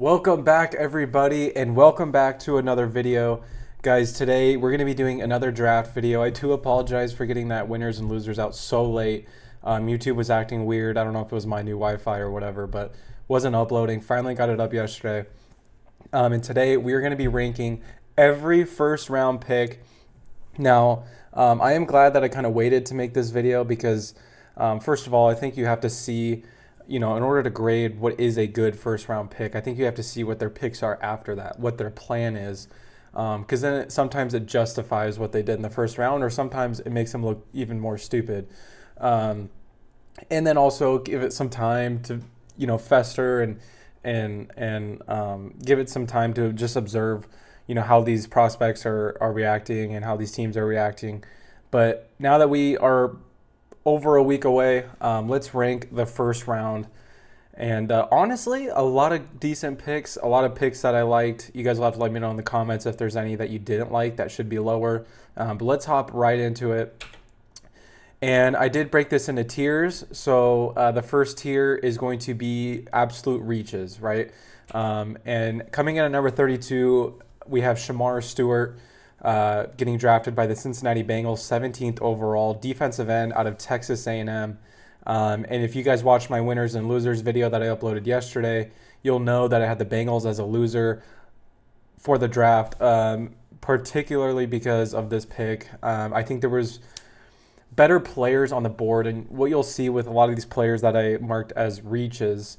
Welcome back, everybody, and welcome back to another video. Guys, today we're going to be doing another draft video. I do apologize for getting that winners and losers out so late. YouTube was acting weird. I don't know if it was my new Wi-Fi or whatever, but wasn't uploading. Finally got it up yesterday. And today we are going to be ranking every first round pick. Now, I am glad that I kind of waited to make this video because, first of all, I think you have to see, in order to grade what is a good first round pick, I think you have to see what their picks are after that, what their plan is. Because then sometimes it justifies what they did in the first round, or sometimes it makes them look even more stupid. And then also give it some time to, fester and give it some time to just observe, how these prospects are reacting and how these teams are reacting. But now that we are over a week away, let's rank the first round. And honestly, a lot of decent picks, a lot of picks that I liked. You guys will have to let me know in the comments if there's any that you didn't like that should be lower. But let's hop right into it. And I did break this into tiers. So the first tier is going to be absolute reaches, right? And coming in at number 32, we have Shamar Stewart getting drafted by the Cincinnati Bengals, 17th overall, defensive end out of Texas A&M. And if you guys watched my winners and losers video that I uploaded yesterday, you'll know that I had the Bengals as a loser for the draft, particularly because of this pick. I think there was better players on the board, and what you'll see with a lot of these players that I marked as reaches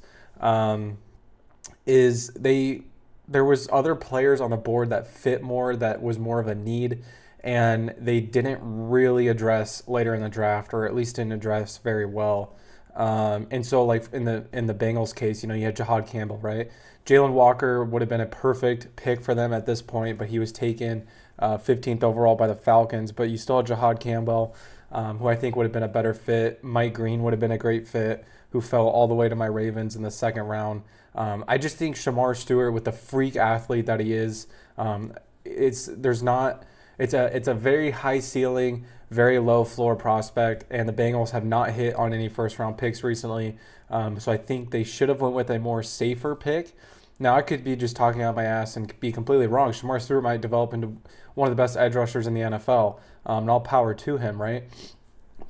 is there was other players on the board that fit more, that was more of a need, and they didn't really address later in the draft, or at least didn't address very well. And so, like in the Bengals case, you had Jahad Campbell, right? Jalen Walker would have been a perfect pick for them at this point, but he was taken 15th overall by the Falcons. But you still had Jahad Campbell, who I think would have been a better fit. Mike Green would have been a great fit, who fell all the way to my Ravens in the second round. I just think Shamar Stewart, with the freak athlete that he is, it's a very high ceiling, very low floor prospect, and the Bengals have not hit on any first round picks recently. So I think they should have went with a more safer pick. Now, I could be just talking out my ass and be completely wrong. Shamar Stewart might develop into one of the best edge rushers in the NFL, and all power to him, right?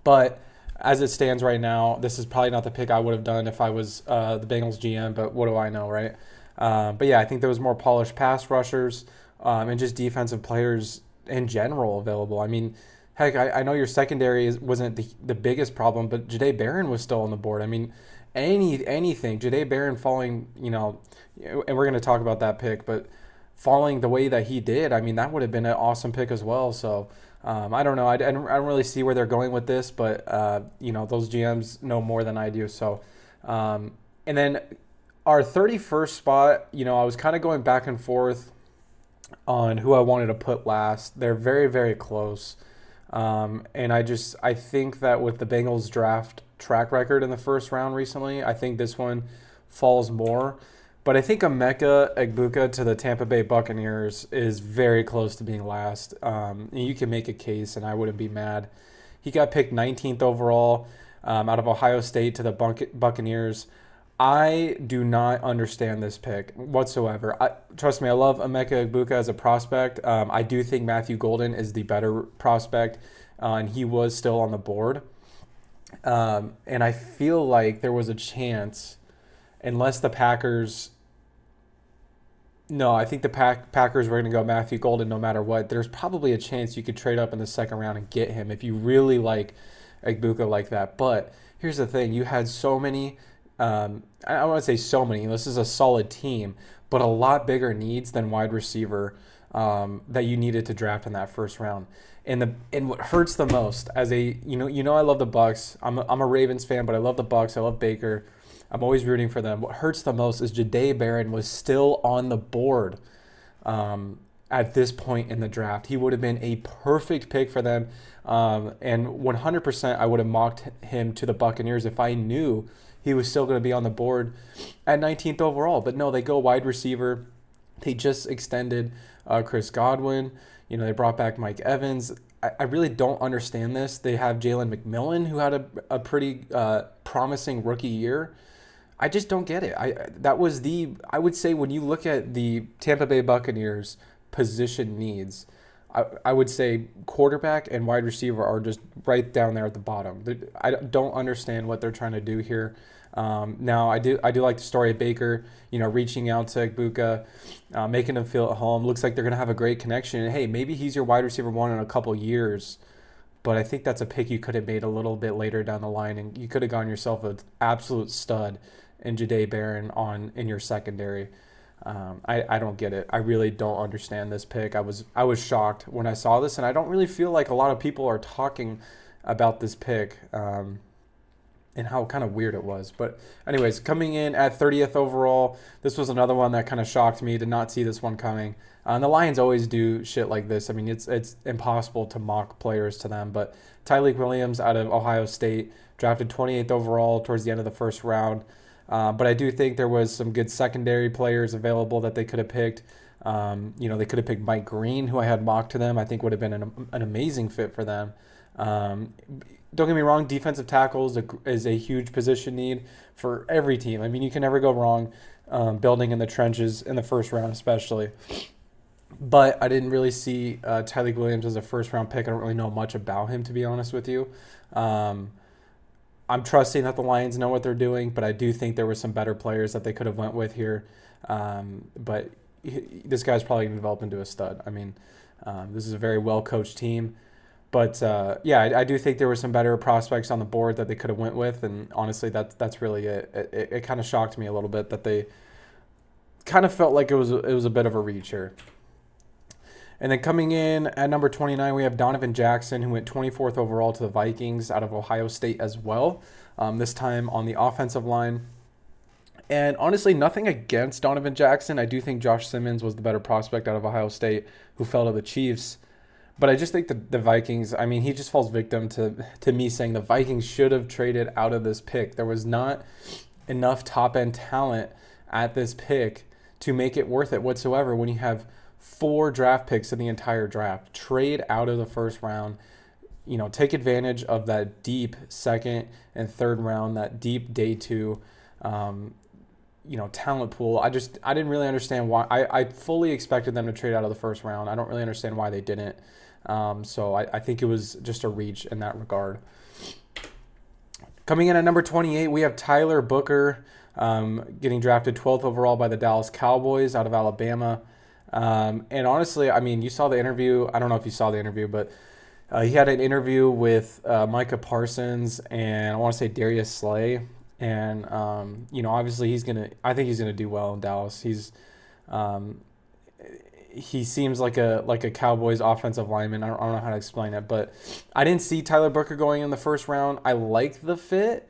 But as it stands right now, this is probably not the pick I would have done if I was the Bengals GM, but what do I know, right? But yeah, I think there was more polished pass rushers and just defensive players in general available. I mean, heck, I know your secondary wasn't the biggest problem, but Jahdae Barron was still on the board. I mean, anything, Jahdae Barron falling, and we're going to talk about that pick, but falling the way that he did, I mean, that would have been an awesome pick as well. So I don't know. I don't really see where they're going with this, but, those GMs know more than I do. So, and then our 31st spot, I was kind of going back and forth on who I wanted to put last. They're very, very close. And I think that with the Bengals draft track record in the first round recently, I think this one falls more. But I think Emeka Egbuka to the Tampa Bay Buccaneers is very close to being last. You can make a case, and I wouldn't be mad. He got picked 19th overall out of Ohio State to the Buccaneers. I do not understand this pick whatsoever. Trust me, I love Emeka Egbuka as a prospect. I do think Matthew Golden is the better prospect, and he was still on the board. And I feel like there was a chance, unless the Packers... No, I think the Packers were going to go Matthew Golden no matter what. There's probably a chance you could trade up in the second round and get him if you really like Egbuka like that. But here's the thing. You had so many... I want to say so many. This is a solid team, but a lot bigger needs than wide receiver that you needed to draft in that first round. And what hurts the most as a I love the Bucs. I'm a Ravens fan, but I love the Bucs. I love Baker. I'm always rooting for them. What hurts the most is Jahdae Barron was still on the board at this point in the draft. He would have been a perfect pick for them, and 100% I would have mocked him to the Buccaneers if I knew he was still going to be on the board at 19th overall. But no, they go wide receiver. They just extended Chris Godwin. They brought back Mike Evans. I really don't understand this. They have Jalen McMillan, who had a pretty promising rookie year. I just don't get it. I would say when you look at the Tampa Bay Buccaneers position needs, I would say quarterback and wide receiver are just right down there at the bottom. I don't understand what they're trying to do here. Now I do like the story of Baker, reaching out to Ibuka, making him feel at home. Looks like they're gonna have a great connection. And hey, maybe he's your wide receiver one in a couple years. But I think that's a pick you could have made a little bit later down the line, and you could have gone yourself an absolute stud in Jahdae Barron in your secondary. I don't get it. I really don't understand this pick. I was shocked when I saw this, and I don't really feel like a lot of people are talking about this pick and how kind of weird it was. But anyways, coming in at 30th overall, this was another one that kind of shocked me. Did not see this one coming. And the Lions always do shit like this. I mean, it's impossible to mock players to them. But Tyreek Williams out of Ohio State, drafted 28th overall towards the end of the first round. But I do think there was some good secondary players available that they could have picked. They could have picked Mike Green, who I had mocked to them. I think would have been an amazing fit for them. Don't get me wrong, defensive tackles is a huge position need for every team. I mean, you can never go wrong building in the trenches in the first round especially. But I didn't really see Tyreek Williams as a first-round pick. I don't really know much about him, to be honest with you. I'm trusting that the Lions know what they're doing, but I do think there were some better players that they could have went with here. But this guy's probably going to develop into a stud. I mean, this is a very well-coached team. But, I do think there were some better prospects on the board that they could have went with, and honestly, that's really it. It kind of shocked me a little bit that they kind of felt like it was a bit of a reach here. And then coming in at number 29, we have Donovan Jackson, who went 24th overall to the Vikings out of Ohio State as well, this time on the offensive line. And honestly, nothing against Donovan Jackson. I do think Josh Simmons was the better prospect out of Ohio State, who fell to the Chiefs. But I just think the Vikings, I mean, he just falls victim to me saying the Vikings should have traded out of this pick. There was not enough top-end talent at this pick to make it worth it whatsoever when you have 4 draft picks in the entire draft. Trade out of the first round. Take advantage of that deep second and third round, that deep day 2, talent pool. I didn't really understand why. I fully expected them to trade out of the first round. I don't really understand why they didn't. So I think it was just a reach in that regard. Coming in at number 28, we have Tyler Booker, getting drafted 12th overall by the Dallas Cowboys out of Alabama. And honestly, I mean, you saw the interview. I don't know if you saw the interview, but he had an interview with Micah Parsons and I want to say Darius Slay. And, obviously I think he's going to do well in Dallas. He seems like a Cowboys offensive lineman. I don't know how to explain it, but I didn't see Tyler Booker going in the first round. I like the fit,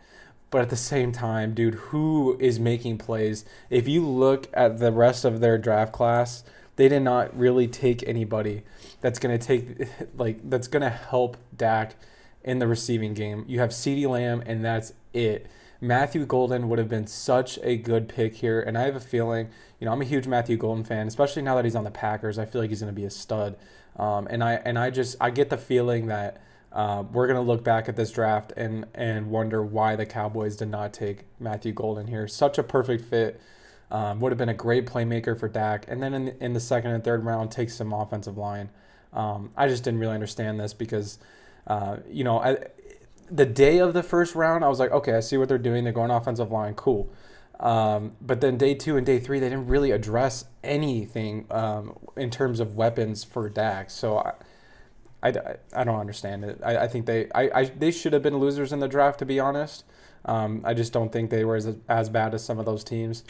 but at the same time, dude, who is making plays? If you look at the rest of their draft class, they did not really take anybody that's going to help Dak in the receiving game. You have CeeDee Lamb, and that's it. Matthew Golden would have been such a good pick here, and I have a feeling, I'm a huge Matthew Golden fan, especially now that he's on the Packers. I feel like he's going to be a stud, and I get the feeling that we're going to look back at this draft and wonder why the Cowboys did not take Matthew Golden here. Such a perfect fit, would have been a great playmaker for Dak, and then in the second and third round, take some offensive line. I just didn't really understand this because, the day of the first round, I was like, okay, I see what they're doing. They're going offensive line, cool. But then day 2 and day 3, they didn't really address anything in terms of weapons for Dak. So I don't understand it. I think they should have been losers in the draft, to be honest. I just don't think they were as bad as some of those teams.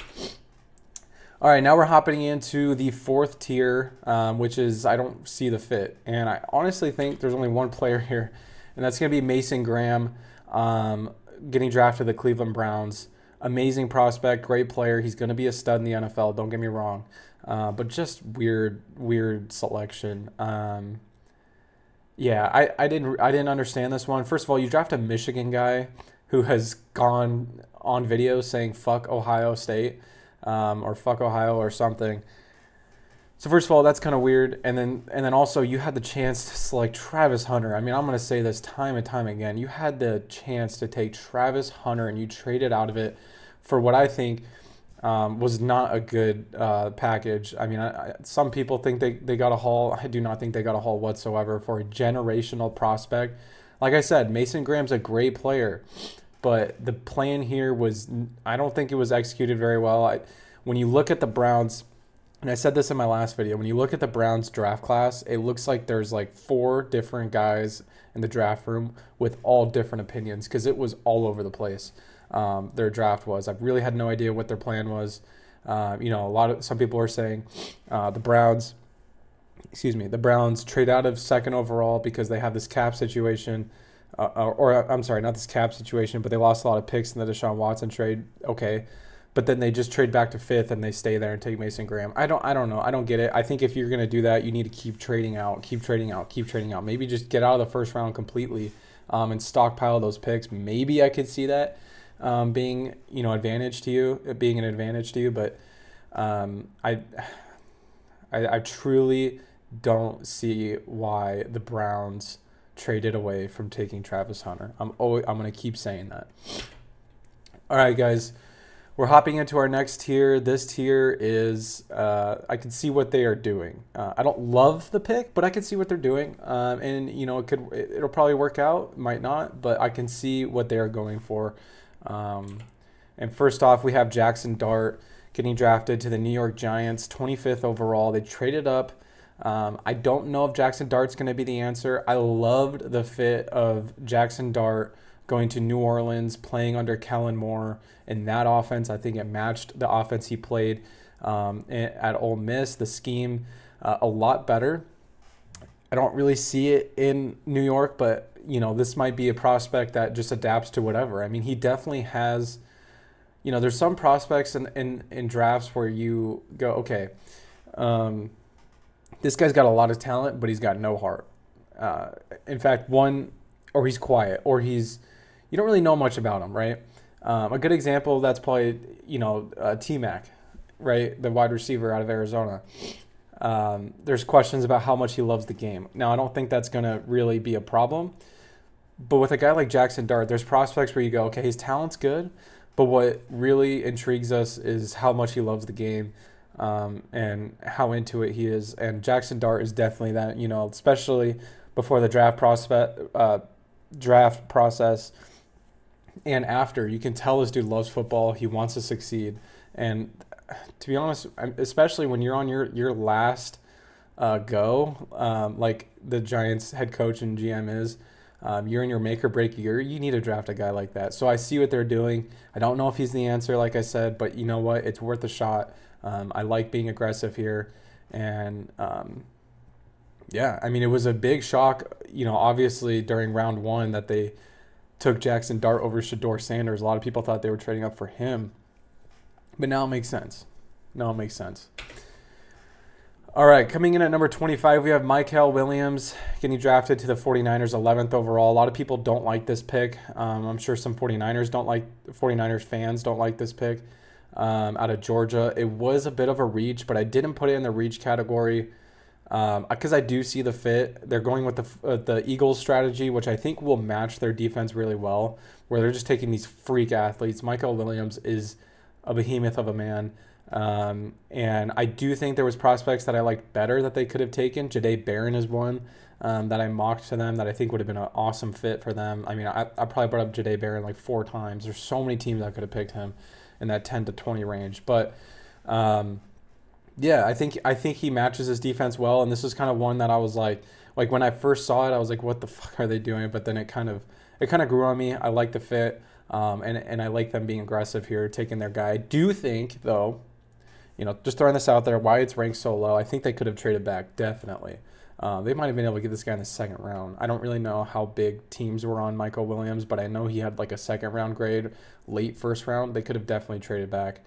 All right, now we're hopping into the 4th tier, which is I don't see the fit. And I honestly think there's only one player here, and that's going to be Mason Graham, getting drafted to the Cleveland Browns. Amazing prospect, great player. He's going to be a stud in the NFL, don't get me wrong. But just weird selection. I didn't understand this one. First of all, you draft a Michigan guy who has gone on video saying fuck Ohio State, or fuck Ohio or something. So first of all, that's kind of weird. And then also you had the chance to select Travis Hunter. I mean, I'm going to say this time and time again. You had the chance to take Travis Hunter and you traded out of it for what I think was not a good package. I mean, some people think they got a haul. I do not think they got a haul whatsoever for a generational prospect. Like I said, Mason Graham's a great player, but the plan here was, I don't think it was executed very well. When you look at the Browns, and I said this in my last video, when you look at the Browns draft class, it looks like there's like 4 different guys in the draft room with all different opinions because it was all over the place. Their draft was. I really had no idea what their plan was. Some people are saying the Browns trade out of second overall because they have this cap situation. I'm sorry, not this cap situation, but they lost a lot of picks in the Deshaun Watson trade. Okay. But then they just trade back to 5th and they stay there and take Mason Graham. I don't know. I don't get it. I think if you're going to do that, you need to keep trading out. Maybe just get out of the first round completely and stockpile those picks. Maybe I could see that being an advantage to you. But I truly don't see why the Browns traded away from taking Travis Hunter. I'm going to keep saying that. All right, guys. We're hopping into our next tier. This tier is, I can see what they are doing. I don't love the pick, but I can see what they're doing. It'll probably work out, might not, but I can see what they are going for. And first off, we have Jackson Dart getting drafted to the New York Giants, 25th overall. They traded up. I don't know if Jackson Dart's going to be the answer. I loved the fit of Jackson Dart going to New Orleans, playing under Kellen Moore in that offense. I think it matched the offense he played at Ole Miss, the scheme a lot better. I don't really see it in New York, but this might be a prospect that just adapts to whatever. I mean, he definitely has, there's some prospects in drafts where you go, okay, this guy's got a lot of talent, but he's got no heart. In fact, or he's quiet, or you don't really know much about him, right? A good example of that's probably, T-Mac, right? The wide receiver out of Arizona. There's questions about how much he loves the game. Now, I don't think that's going to really be a problem. But with a guy like Jackson Dart, there's prospects where you go, okay, his talent's good, but what really intrigues us is how much he loves the game and how into it he is. And Jackson Dart is definitely that, especially before the draft process. And after, you can tell this dude loves football. He wants to succeed. And to be honest, especially when you're on your last go, like the Giants head coach and GM is, you're in your make or break year, you need to draft a guy like that. So I see what they're doing. I don't know if he's the answer, like I said, but you know what? It's worth a shot. I like being aggressive here. And it was a big shock, obviously during round 1 that they took Jackson Dart over Shedeur Sanders. A lot of people thought they were trading up for him. But now it makes sense. All right, coming in at number 25, we have Mykel Williams getting drafted to the 49ers, 11th overall. A lot of people don't like this pick. I'm sure some 49ers fans don't like this pick out of Georgia. It was a bit of a reach, but I didn't put it in the reach category because I do see the fit. They're going with the Eagles strategy, which I think will match their defense really well, where they're just taking these freak athletes. Mykel Williams is a behemoth of a man. And I do think there was prospects that I liked better that they could have taken. Jahdae Barron is one that I mocked to them that I think would have been an awesome fit for them. I mean, I probably brought up Jahdae Barron like 4 times. There's so many teams that could have picked him in that 10 to 20 range. But I think he matches his defense well. And this is kind of one that I was like when I first saw it, I was like, what the fuck are they doing? But then it kind of grew on me. I like the fit. And I like them being aggressive here, taking their guy. I do think, though, just throwing this out there, why it's ranked so low, I think they could have traded back, definitely. They might have been able to get this guy in the second round. I don't really know how big teams were on Mykel Williams, but I know he had like a second round grade, late first round. They could have definitely traded back.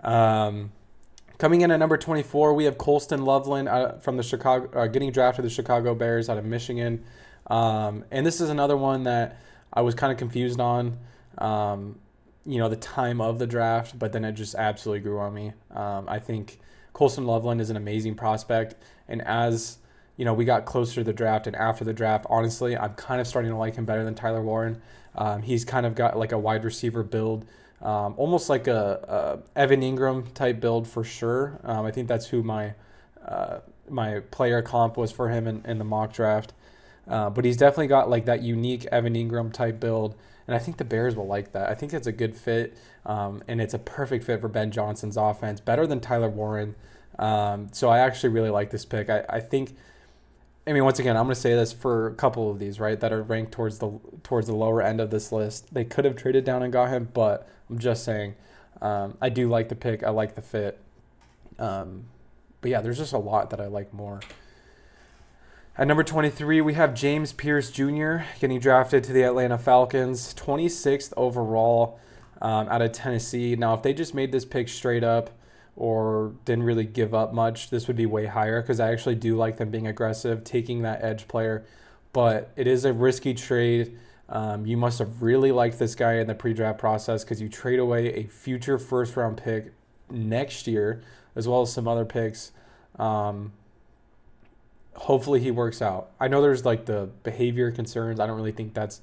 Coming in at number 24, we have Colston Loveland from the Chicago, getting drafted to the Chicago Bears out of Michigan. And this is another one that I was kind of confused on. The time of the draft, but then it just absolutely grew on me. I think Colston Loveland is an amazing prospect, and as we got closer to the draft and after the draft, honestly, I'm kind of starting to like him better than Tyler Warren. He's kind of got like a wide receiver build. Almost like a Evan Ingram type build for sure. I think that's who my player comp was for him in the mock draft. But he's definitely got like that unique Evan Ingram type build, and I think the Bears will like that. I think it's a good fit, and it's a perfect fit for Ben Johnson's offense, better than Tyler Warren. So I actually really like this pick. I think. I mean, once again, I'm going to say this for a couple of these, right, that are ranked towards the lower end of this list. They could have traded down and got him, but I'm just saying, I do like the pick. I like the fit. But yeah, there's just a lot that I like more. At number 23, we have James Pierce Jr. getting drafted to the Atlanta Falcons, 26th overall, out of Tennessee. Now, if they just made this pick straight up or didn't really give up much, this would be way higher because I actually do like them being aggressive, taking that edge player. But it is a risky trade. You must have really liked this guy in the pre-draft process because you trade away a future first-round pick next year, as well as some other picks. Hopefully he works out. I know there's like the behavior concerns. I don't really think that's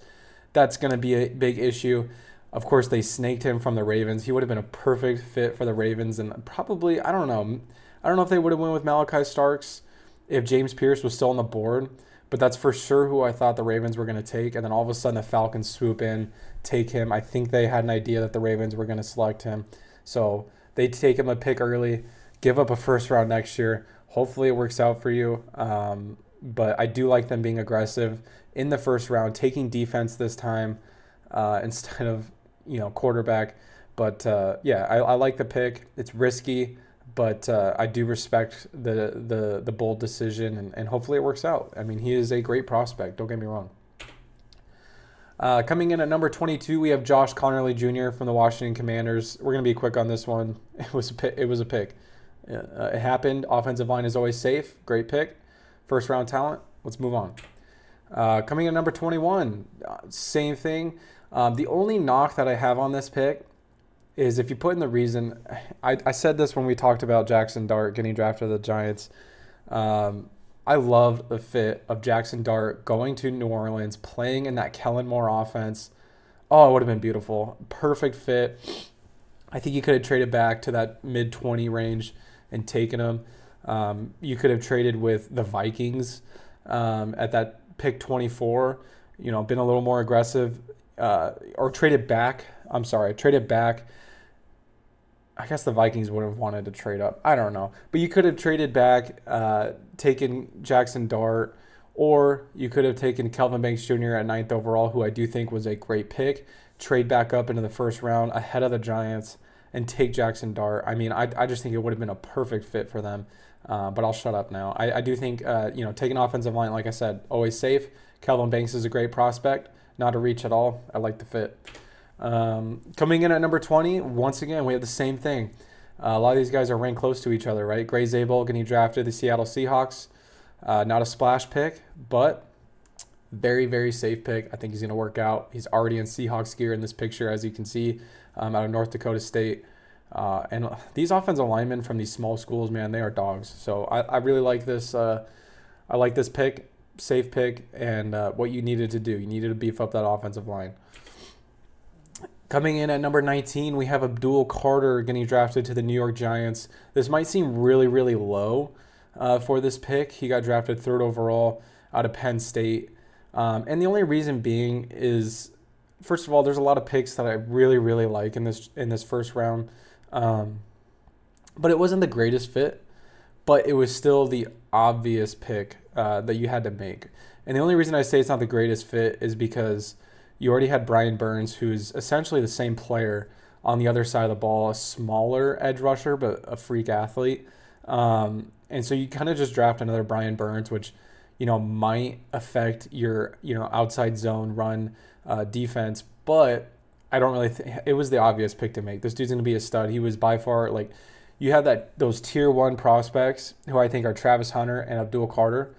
going to be a big issue. Of course, they snaked him from the Ravens. He would have been a perfect fit for the Ravens, and probably, I don't know. I don't know if they would have went with Malachi Starks if James Pierce was still on the board, but that's for sure who I thought the Ravens were going to take. And then all of a sudden the Falcons swoop in, take him. I think they had an idea that the Ravens were going to select him. So they take him a pick early, give up a first round next year. Hopefully it works out for you. But I do like them being aggressive in the first round, taking defense this time instead of quarterback. But yeah, I like the pick. It's risky, but I do respect the bold decision, and hopefully it works out. I mean, he is a great prospect. Don't get me wrong. Coming in at number 22, we have Josh Connerly Jr. from the Washington Commanders. We're going to be quick on this one. It was a pick. It happened. Offensive line is always safe. Great pick. First round talent. Let's move on. Coming in at number 21, same thing. The only knock that I have on this pick is if you put in the reason, I said this when we talked about Jackson Dart getting drafted to the Giants. I loved the fit of Jackson Dart going to New Orleans, playing in that Kellen Moore offense. Oh, it would have been beautiful. Perfect fit. I think you could have traded back to that mid-20 range and taken him. You could have traded with the Vikings at that pick 24, been a little more aggressive, or traded back. Traded back. I guess the Vikings would have wanted to trade up. I don't know. But you could have traded back, taken Jackson Dart, or you could have taken Kelvin Banks Jr. at 9th overall, who I do think was a great pick, trade back up into the first round ahead of the Giants, and take Jackson Dart. I mean, I just think it would have been a perfect fit for them. But I'll shut up now. I do think, taking offensive line, like I said, always safe. Kelvin Banks is a great prospect. Not a reach at all. I like the fit. Coming in at number 20, once again, we have the same thing. A lot of these guys are ranked close to each other, right? Gray Zabel getting drafted to the Seattle Seahawks. Not a splash pick, but very, very safe pick. I think he's going to work out. He's already in Seahawks gear in this picture, as you can see, out of North Dakota State. And these offensive linemen from these small schools, man, they are dogs. So I really like this. I like this pick, safe pick, and what you needed to do. You needed to beef up that offensive line. Coming in at number 19, we have Abdul Carter getting drafted to the New York Giants. This might seem really, really low for this pick. He got drafted 3rd overall out of Penn State. And the only reason being is, first of all, there's a lot of picks that I really, really like in this first round. But it wasn't the greatest fit, but it was still the obvious pick that you had to make. And the only reason I say it's not the greatest fit is because you already had Brian Burns, who's essentially the same player on the other side of the ball, a smaller edge rusher, but a freak athlete. And so you kind of just draft another Brian Burns, which, might affect your, outside zone run defense. But I don't really think it was the obvious pick to make. This dude's going to be a stud. He was by far, you have those tier 1 prospects who I think are Travis Hunter and Abdul Carter.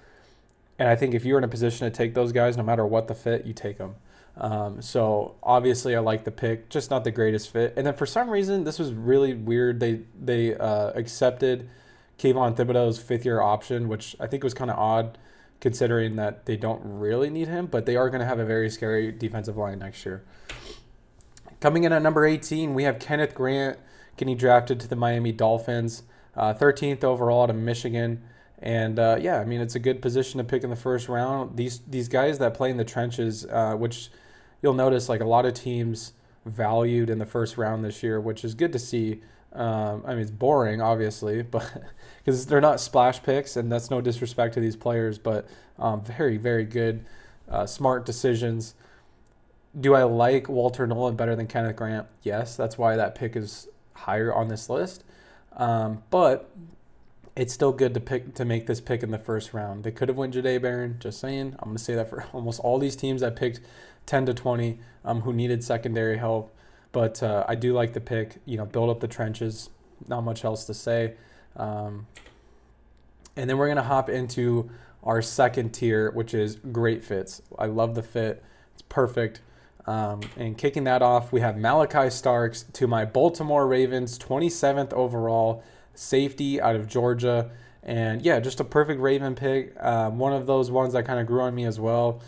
And I think if you're in a position to take those guys, no matter what the fit, you take them. So obviously I like the pick, just not the greatest fit. And then for some reason, this was really weird. They accepted Kayvon Thibodeau's 5th-year option, which I think was kind of odd considering that they don't really need him, but they are going to have a very scary defensive line next year. Coming in at number 18, we have Kenneth Grant getting drafted to the Miami Dolphins, 13th overall out of Michigan. And yeah, I mean, it's a good position to pick in the first round. These guys that play in the trenches, which you'll notice like a lot of teams valued in the first round this year, which is good to see. I mean, it's boring, obviously, but because they're not splash picks, and that's no disrespect to these players, but very, very good, smart decisions. Do I like Walter Nolan better than Kenneth Grant? Yes, that's why that pick is higher on this list. But it's still good to make this pick in the first round. They could have went Jahdae Barron, just saying. I'm going to say that for almost all these teams that picked 10 to 20 who needed secondary help. But I do like the pick, build up the trenches. Not much else to say. And then we're going to hop into our second tier, which is great fits. I love the fit. It's perfect. And kicking that off, we have Malachi Starks to my Baltimore Ravens, 27th overall, safety out of Georgia. And yeah, just a perfect Raven pick. One of those ones that kind of grew on me as well.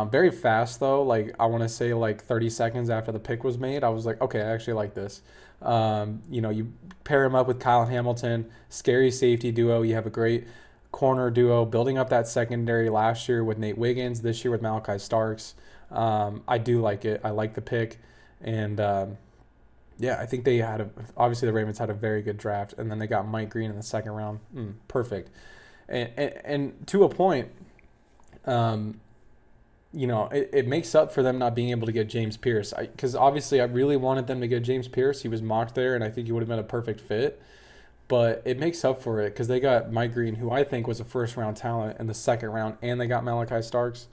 Very fast though. Like I want to say like 30 seconds after the pick was made, I was like, okay, I actually like this. You pair him up with Kyle Hamilton, scary safety duo. You have a great corner duo, building up that secondary last year with Nate Wiggins, this year with Malachi Starks. I do like it. I like the pick. And yeah, I think they obviously the Ravens had a very good draft, and then they got Mike Green in the second round. Perfect. And to a point, it makes up for them not being able to get James Pierce. Because obviously I really wanted them to get James Pierce. He was mocked there, and I think he would have been a perfect fit. But it makes up for it because they got Mike Green, who I think was a first-round talent, in the second round, and they got Malachi Starks.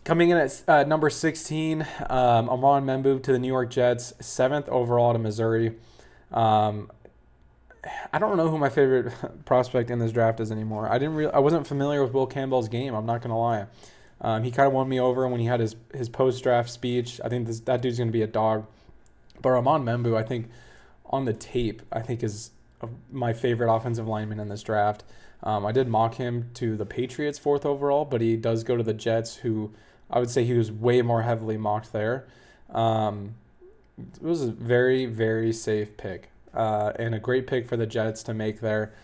Coming in at number 16, Amon Membu to the New York Jets, 7th overall to Missouri. I don't know who my favorite prospect in this draft is anymore. I wasn't familiar with Will Campbell's game. I'm not gonna lie. He kind of won me over when he had his post-draft speech. I think that dude's gonna be a dog. But Amon Membu, I think on the tape, I think is my favorite offensive lineman in this draft. I did mock him to the Patriots 4th overall, but he does go to the Jets, who I would say he was way more heavily mocked there. It was a very, very safe pick and a great pick for the Jets to make there.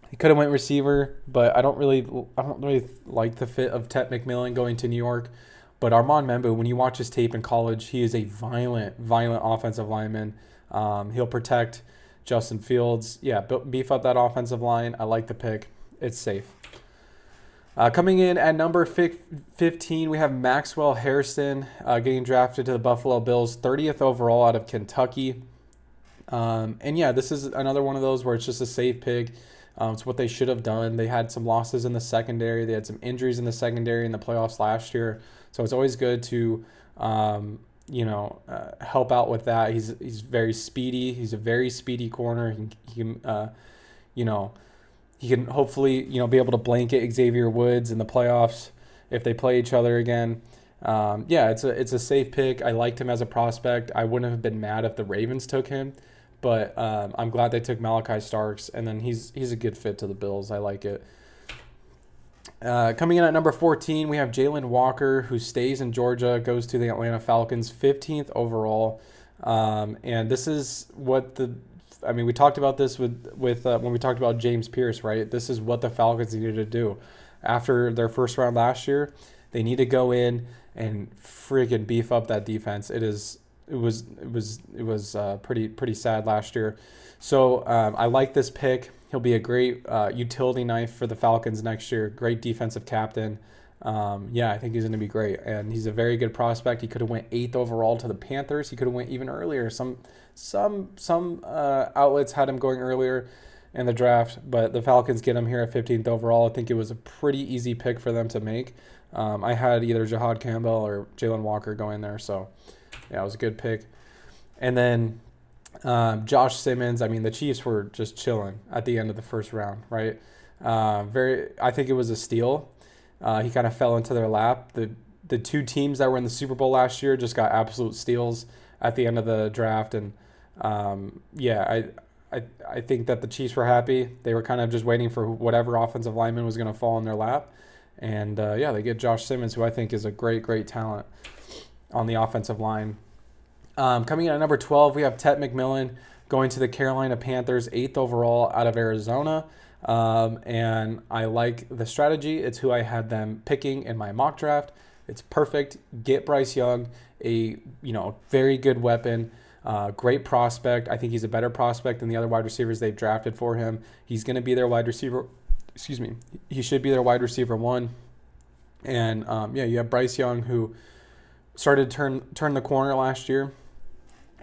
He could have went receiver, but I don't really like the fit of Tet McMillan going to New York. But Armand Membu, when you watch his tape in college, he is a violent offensive lineman. He'll protect Justin Fields. Yeah, beef up that offensive line. I like the pick. It's safe. Coming in at number 15, we have Maxwell Harrison getting drafted to the Buffalo Bills, 30th overall out of Kentucky. And yeah, this is another one of those where it's just a safe pick. It's what they should have done. They had some losses in the secondary. They had some injuries in the secondary in the playoffs last year. So it's always good to, help out with that. He's very speedy. He's a very speedy corner. He can hopefully, be able to blanket Xavier Woods in the playoffs if they play each other again. It's a safe pick. I liked him as a prospect. I wouldn't have been mad if the Ravens took him, but I'm glad they took Malachi Starks, and then he's a good fit to the Bills. I like it. Coming in at number 14, we have Jalen Walker, who stays in Georgia, goes to the Atlanta Falcons, 15th overall. And this is what we talked about this with when we talked about James Pierce, right? This is what the Falcons needed to do. After their first round last year, they need to go in and freaking beef up that defense. It was pretty sad last year. So I like this pick. He'll be a great utility knife for the Falcons next year. Great defensive captain. I think he's going to be great, and he's a very good prospect. He could have went 8th overall to the Panthers. He could have went even earlier. Some outlets had him going earlier in the draft, but the Falcons get him here at 15th overall. I think it was a pretty easy pick for them to make. I had either Jahad Campbell or Jalen Walker going there, so yeah, it was a good pick. And then Josh Simmons. I mean, the Chiefs were just chilling at the end of the first round, right? I think it was a steal. He kind of fell into their lap. The two teams that were in the Super Bowl last year just got absolute steals at the end of the draft, and I think that the Chiefs were happy. They were kind of just waiting for whatever offensive lineman was going to fall in their lap, and they get Josh Simmons, who I think is a great talent. on the offensive line. Coming in at number 12, we have Ted McMillan going to the Carolina Panthers, 8th overall out of Arizona. And I like the strategy. It's who I had them picking in my mock draft. It's perfect. Get Bryce Young, a very good weapon, great prospect. I think he's a better prospect than the other wide receivers they've drafted for him. He's going to be their wide receiver. Excuse me. He should be their wide receiver 1. And you have Bryce Young, who started to turn the corner last year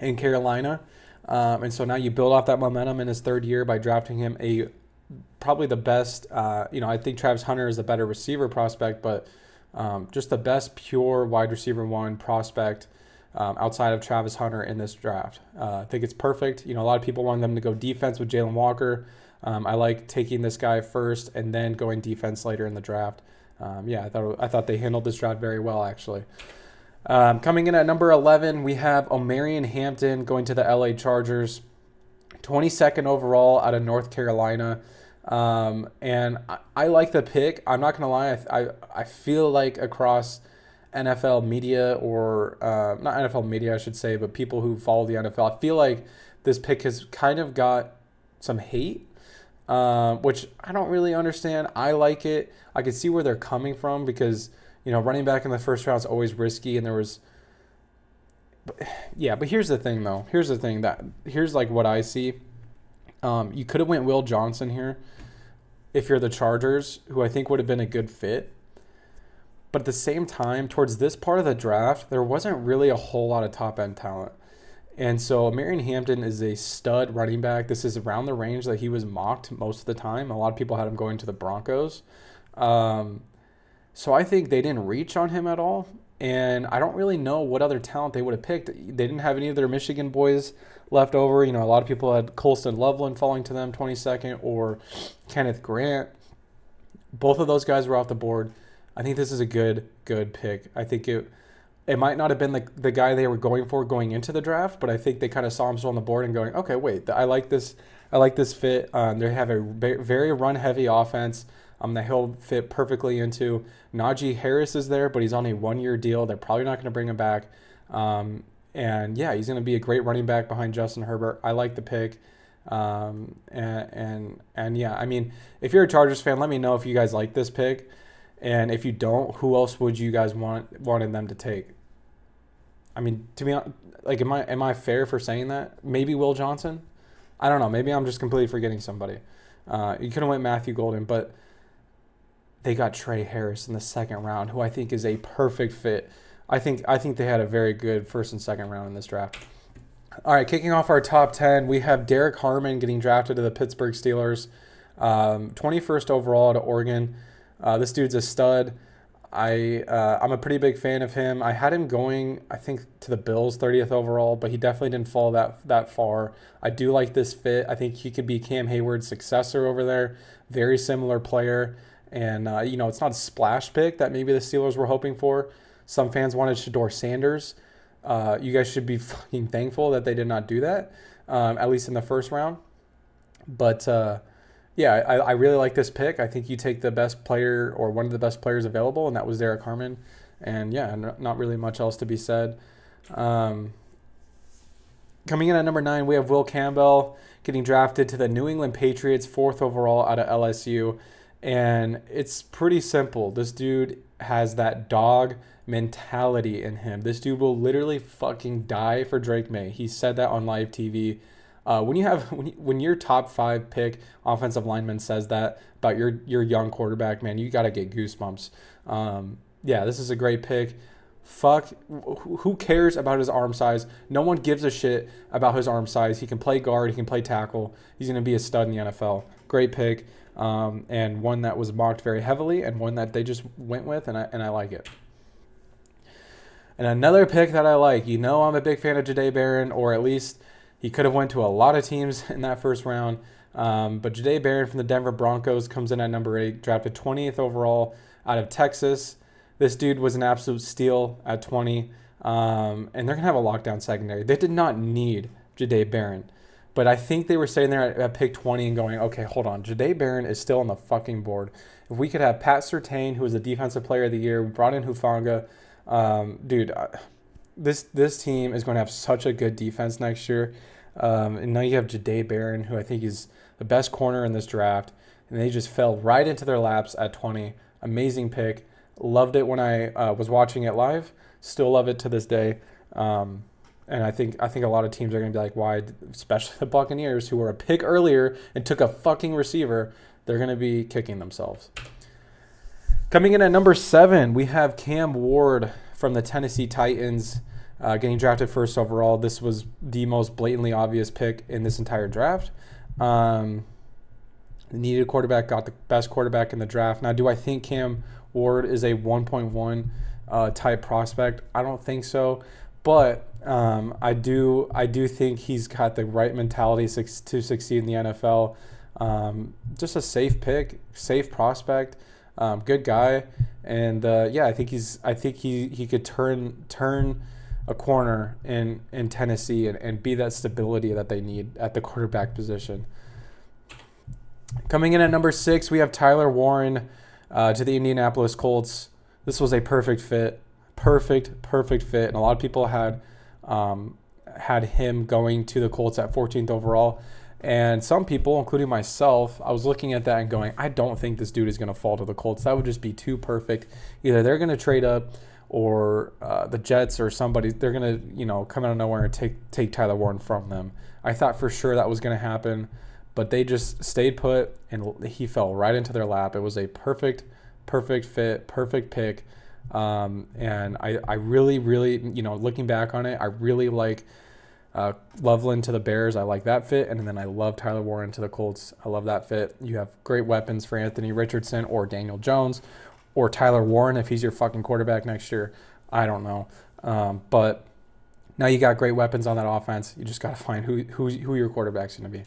in Carolina. And so now you build off that momentum in his 3rd year by drafting him probably the best. I think Travis Hunter is a better receiver prospect, but just the best pure wide receiver 1 prospect outside of Travis Hunter in this draft. I think it's perfect. A lot of people want them to go defense with Jalen Walker. I like taking this guy first and then going defense later in the draft. I thought they handled this draft very well, actually. Coming in at number 11, we have Omarion Hampton going to the LA Chargers, 22nd overall out of North Carolina. And I like the pick. I'm not going to lie. I feel like across NFL media, or not NFL media, I should say, but people who follow the NFL, I feel like this pick has kind of got some hate, which I don't really understand. I like it. I can see where they're coming from because, running back in the first round is always risky, and there was. But here's the thing, though. Here's like what I see. You could have went Will Johnson here if you're the Chargers, who I think would have been a good fit. But at the same time, towards this part of the draft, there wasn't really a whole lot of top-end talent. And so Marion Hampton is a stud running back. This is around the range that he was mocked most of the time. A lot of people had him going to the Broncos. So I think they didn't reach on him at all. And I don't really know what other talent they would have picked. They didn't have any of their Michigan boys left over. A lot of people had Colston Loveland falling to them 22nd, or Kenneth Grant. Both of those guys were off the board. I think this is a good pick. I think it might not have been the guy they were going for going into the draft, but I think they kind of saw him still on the board and going, okay, wait, I like this fit. They have a very run-heavy offense that he'll fit perfectly into. Najee Harris is there, but he's on a 1-year deal. They're probably not going to bring him back. He's going to be a great running back behind Justin Herbert. I like the pick. I mean, if you're a Chargers fan, let me know if you guys like this pick. And if you don't, who else would you guys wanted them to take? I mean, to be honest, like, am I fair for saying that? Maybe Will Johnson? I don't know. Maybe I'm just completely forgetting somebody. You could have went Matthew Golden, but they got Trey Harris in the 2nd round, who I think is a perfect fit. I think they had a very good 1st and 2nd round in this draft. All right, kicking off our top 10, we have Derek Harmon getting drafted to the Pittsburgh Steelers, 21st overall to Oregon. This dude's a stud. I'm a pretty big fan of him. I had him going, I think, to the Bills, 30th overall, but he definitely didn't fall that far. I do like this fit. I think he could be Cam Hayward's successor over there. Very similar player. And, it's not a splash pick that maybe the Steelers were hoping for. Some fans wanted Shedeur Sanders. You guys should be fucking thankful that they did not do that, at least in the 1st round. But, I really like this pick. I think you take the best player or one of the best players available, and that was Derek Harmon. And, not really much else to be said. Coming in at number 9, we have Will Campbell getting drafted to the New England Patriots, 4th overall out of LSU. And it's pretty simple. This dude has that dog mentality in him. This dude will literally fucking die for Drake May. He said that on live TV. When your top 5 pick offensive lineman says that about your young quarterback, man, you got to get goosebumps. This is a great pick. Who cares about his arm size? No one gives a shit about his arm size. He can play guard. He can play tackle. He's going to be a stud in the NFL. Great pick. And one that was mocked very heavily, and one that they just went with, and I like it. And another pick that I like, I'm a big fan of Jahdae Barron, or at least he could have went to a lot of teams in that 1st round. But Jahdae Barron from the Denver Broncos comes in at number 8, drafted 20th overall out of Texas. This dude was an absolute steal at 20. And they're going to have a lockdown secondary. They did not need Jahdae Barron. But I think they were sitting there at pick 20 and going, okay, hold on. Jahdae Barron is still on the fucking board. If we could have Pat Surtain, who was the defensive player of the year, we brought in Hufanga. this team is going to have such a good defense next year. And now you have Jahdae Barron, who I think is the best corner in this draft, and they just fell right into their laps at 20. Amazing pick. Loved it when I was watching it live. Still love it to this day. And I think a lot of teams are going to be like, why, especially the Buccaneers, who were a pick earlier and took a fucking receiver, they're going to be kicking themselves. Coming in at number 7, we have Cam Ward from the Tennessee Titans, getting drafted first overall. This was the most blatantly obvious pick in this entire draft. Needed a quarterback, got the best quarterback in the draft. Now, do I think Cam Ward is a 1.1 type prospect? I don't think so, but I do think he's got the right mentality to succeed in the NFL. Just a safe pick, safe prospect, good guy, and I think he could turn a corner in Tennessee and be that stability that they need at the quarterback position. Coming in at number 6, we have Tyler Warren to the Indianapolis Colts. This was a perfect fit, perfect fit, and a lot of people had him going to the Colts at 14th overall. And some people, including myself, I was looking at that and going, I don't think this dude is going to fall to the Colts. That would just be too perfect. Either they're going to trade up, or the Jets or somebody, they're going to, come out of nowhere and take Tyler Warren from them. I thought for sure that was going to happen, but they just stayed put, and he fell right into their lap. It was a perfect fit, perfect pick. And I really, looking back on it, I really like Loveland to the Bears. I like that fit. And then I love Tyler Warren to the Colts. I love that fit. You have great weapons for Anthony Richardson or Daniel Jones or Tyler Warren if he's your fucking quarterback next year. I don't know. But now you got great weapons on that offense. You just got to find who your quarterback's going to be.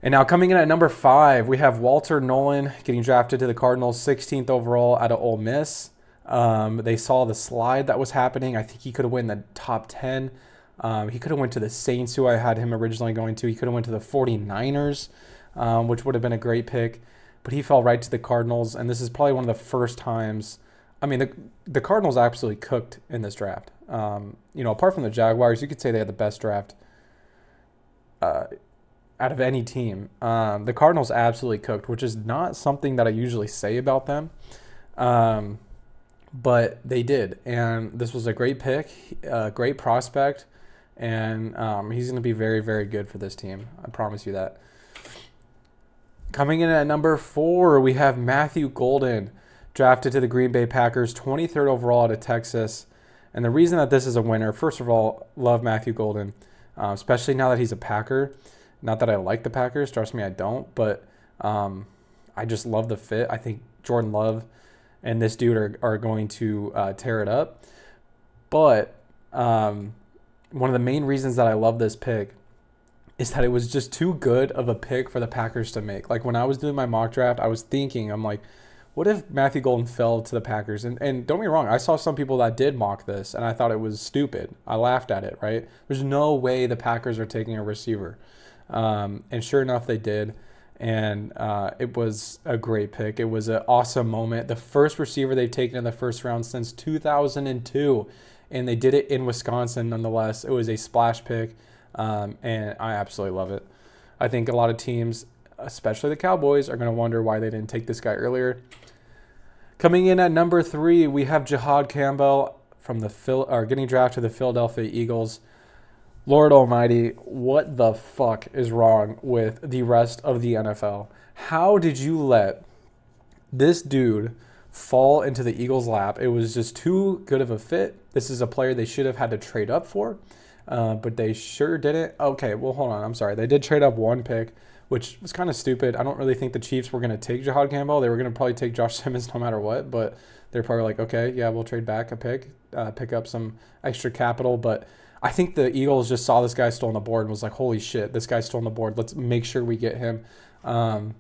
And now coming in at number 5, we have Walter Nolan getting drafted to the Cardinals, 16th overall out of Ole Miss. They saw the slide that was happening. I think he could have won the top 10. He could have went to the Saints, who I had him originally going to. He could have went to the 49ers, which would have been a great pick. But he fell right to the Cardinals, and this is probably one of the first times. I mean, the Cardinals absolutely cooked in this draft. Apart from the Jaguars, you could say they had the best draft out of any team. The Cardinals absolutely cooked, which is not something that I usually say about them. But they did, and this was a great pick, a great prospect, and he's going to be very, very good for this team. I promise you that. Coming in at number 4, we have Matthew Golden, drafted to the Green Bay Packers, 23rd overall out of Texas. And the reason that this is a winner, first of all, love Matthew Golden, especially now that he's a Packer. Not that I like the Packers, trust me, I don't, but I just love the fit. I think Jordan Love and this dude are going to tear it up. But one of the main reasons that I love this pick is that it was just too good of a pick for the Packers to make. Like, when I was doing my mock draft, I was thinking, I'm like, what if Matthew Golden fell to the Packers? And don't get me wrong, I saw some people that did mock this, and I thought it was stupid. I laughed at it, right? There's no way the Packers are taking a receiver. And sure enough, they did. And it was a great pick. It was an awesome moment. The first receiver they've taken in the first round since 2002. And they did it in Wisconsin nonetheless. It was a splash pick. And I absolutely love it. I think a lot of teams, especially the Cowboys, are going to wonder why they didn't take this guy earlier. Coming in at number 3, we have Jahad Campbell from getting drafted to the Philadelphia Eagles. Lord Almighty, what the fuck is wrong with the rest of the NFL? How did you let this dude fall into the Eagles' lap? It was just too good of a fit. This is a player they should have had to trade up for, but they sure didn't. Okay, well, hold on. I'm sorry. They did trade up one pick, which was kind of stupid. I don't really think the Chiefs were going to take Jahad Campbell. They were going to probably take Josh Simmons no matter what, but they're probably like, okay, yeah, we'll trade back a pick, pick up some extra capital, but I think the Eagles just saw this guy still on the board and was like, holy shit, this guy's still on the board. Let's make sure we get him. I'm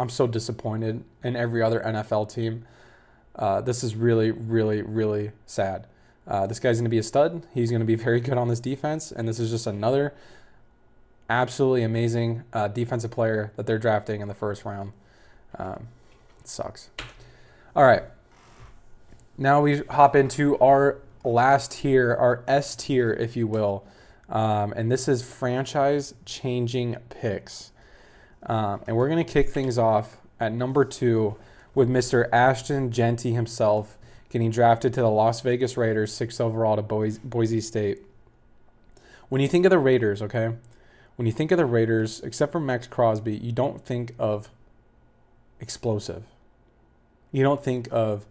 so disappointed in every other NFL team. This is really, really, really sad. This guy's going to be a stud. He's going to be very good on this defense, and this is just another absolutely amazing defensive player that they're drafting in the first round. It sucks. All right. Now we hop into our last tier, our S tier, if you will. And this is franchise changing picks. And we're going to kick things off at number 2 with Mr. Ashton Jeanty himself getting drafted to the Las Vegas Raiders, 6th overall to Boise State. When you think of the Raiders, okay, when you think of the Raiders, except for Max Crosby, you don't think of explosive. You don't think of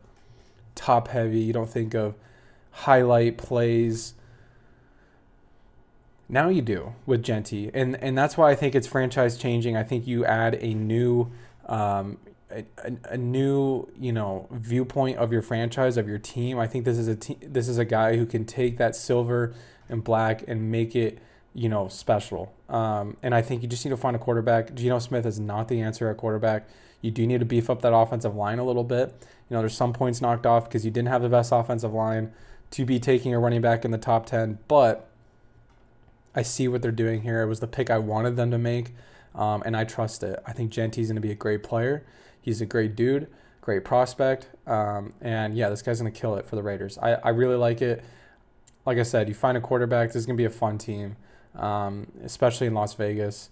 top heavy. You don't think of highlight plays. Now you do with Jeanty, and that's why I think it's franchise changing. I think you add a new, a new viewpoint of your franchise, of your team. I think this is a guy who can take that silver and black and make it special. And I think you just need to find a quarterback. Geno Smith is not the answer at quarterback. You do need to beef up that offensive line a little bit. There's some points knocked off because you didn't have the best offensive line to be taking a running back in the top 10, but I see what they're doing here. It was the pick I wanted them to make, and I trust it. I think Genty's going to be a great player. He's a great dude, great prospect, and yeah, this guy's going to kill it for the Raiders. I really like it. Like I said, you find a quarterback, this is going to be a fun team, especially in Las Vegas.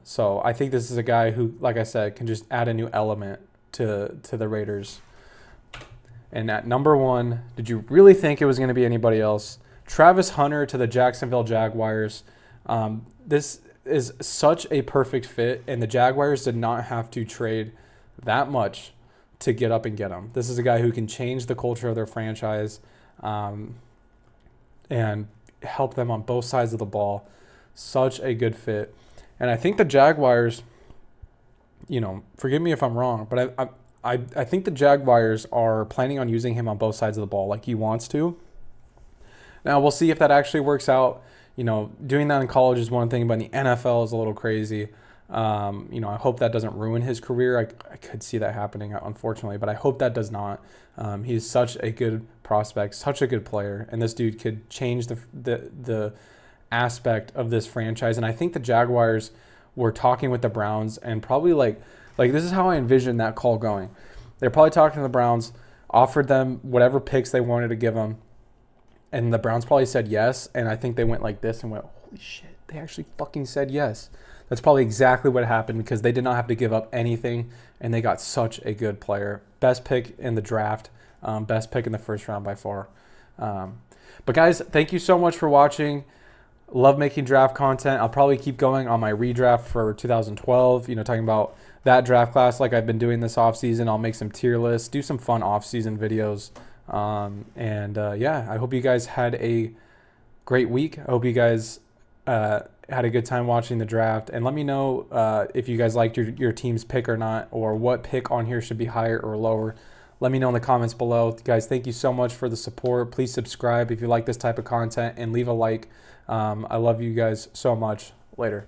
So I think this is a guy who, like I said, can just add a new element to the Raiders. And at number 1, did you really think it was going to be anybody else? Travis Hunter to the Jacksonville Jaguars. This is such a perfect fit, and the Jaguars did not have to trade that much to get up and get him. This is a guy who can change the culture of their franchise and help them on both sides of the ball. Such a good fit. And I think the Jaguars, forgive me if I'm wrong, but I think the Jaguars are planning on using him on both sides of the ball like he wants to. Now, we'll see if that actually works out. Doing that in college is one thing, but in the NFL is a little crazy. I hope that doesn't ruin his career. I could see that happening, unfortunately, but I hope that does not. He's such a good prospect, such a good player, and this dude could change the aspect of this franchise. And I think the Jaguars were talking with the Browns, and probably like this is how I envision that call going. They're probably talking to the Browns, offered them whatever picks they wanted to give them. And the Browns probably said yes, and I think they went like this and went, holy shit, they actually fucking said yes. That's probably exactly what happened because they did not have to give up anything, and they got such a good player. Best pick in the draft, best pick in the first round by far. But guys, thank you so much for watching. Love making draft content. I'll probably keep going on my redraft for 2012, talking about that draft class like I've been doing this offseason. I'll make some tier lists, do some fun offseason videos. I hope you guys had a great week. I hope you guys had a good time watching the draft, and let me know if you guys liked your team's pick or not, or what pick on here should be higher or lower. Let me know in the comments below. Guys, thank you so much for the support. Please subscribe if you like this type of content, and leave a like. I love you guys so much. Later.